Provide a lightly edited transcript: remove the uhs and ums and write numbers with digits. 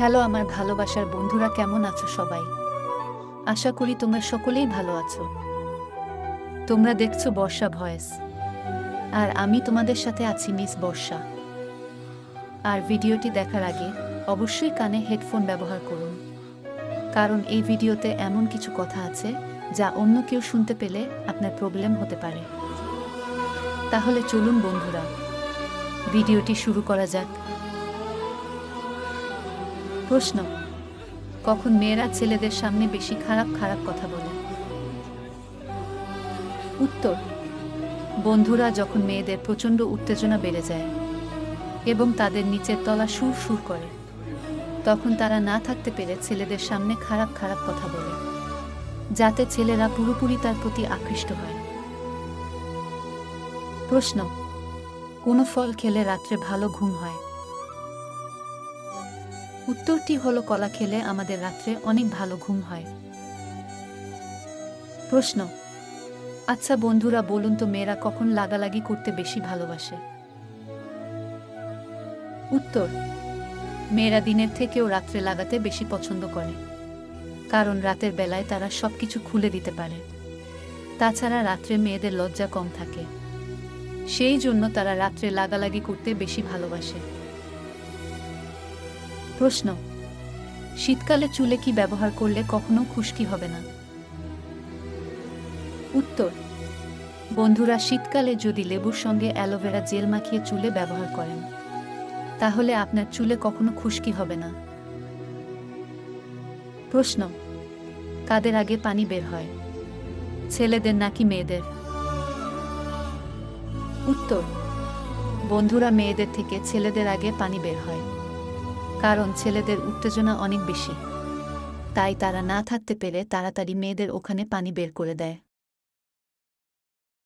Hello আমার ভালোবাসার বন্ধুরা, কেমন আছো সবাই? আশা করি তোমরা সকলেই ভালো আছো। তোমরা দেখছো বর্ষা ভয়েস, আর আমি তোমাদের সাথে আছি মিস বর্ষা। আর ভিডিওটি দেখার আগে অবশ্যই কানে হেডফোন ব্যবহার করুন, কারণ এই ভিডিওতে এমন কিছু কথা আছে যা অন্য কেউ শুনতে পেলে আপনার প্রবলেম হতে পারে। তাহলে চলুন বন্ধুরা, ভিডিওটি শুরু করা যাক। প্রশ্ন: কখন মেয়েরা ছেলেদের সামনে বেশি খারাপ খারাপ কথা বলে? উত্তর: বন্ধুরা যখন মেয়েদের প্রচণ্ড উত্তেজনা বেড়ে যায় এবং তাদের নিচের তলা সুর সুর করে, তখন তারা না থাকতে পেরে ছেলেদের সামনে খারাপ খারাপ কথা বলে, যাতে ছেলেরা পুরোপুরি তার প্রতি আকৃষ্ট হয়। প্রশ্ন: কোন ফল খেলে রাত্রে ভালো ঘুম হয়? উত্তরটি হলো কলা খেলে আমাদের রাত্রে অনেক ভালো ঘুম হয়। প্রশ্ন: আচ্ছা বন্ধুরা, বলুন তো মেয়েরা কখন লাগালাগি করতে বেশি ভালোবাসে? উত্তর: মেয়েরা দিনের থেকেও রাত্রে লাগাতে বেশি পছন্দ করে, কারণ রাতের বেলায় তারা সবকিছু খুলে দিতে পারে। তাছাড়া রাত্রে মেয়েদের লজ্জা কম থাকে, সেই জন্য তারা রাত্রে লাগালাগি করতে বেশি ভালোবাসে। প্রশ্ন: শীতকালে চুলে কি ব্যবহার করলে কখনো খুশকি হবে না? উত্তর: বন্ধুরা, শীতকালে যদি লেবুর সঙ্গে অ্যালোভেরা জেল মাখিয়ে চুলে ব্যবহার করেন, তাহলে আপনার চুলে কখনো খুশকি হবে না। প্রশ্ন: কাদের আগে পানি বের হয়, ছেলেদের নাকি মেয়েদের? উত্তর: বন্ধুরা, মেয়েদের থেকে ছেলেদের আগে পানি বের হয়, কারণ ছেলেদের উত্তেজনা অনেক বেশি, তাই তারা না থাকতে পেরে তাড়াতাড়ি মেয়েদের ওখানে পানি বের করে দেয়।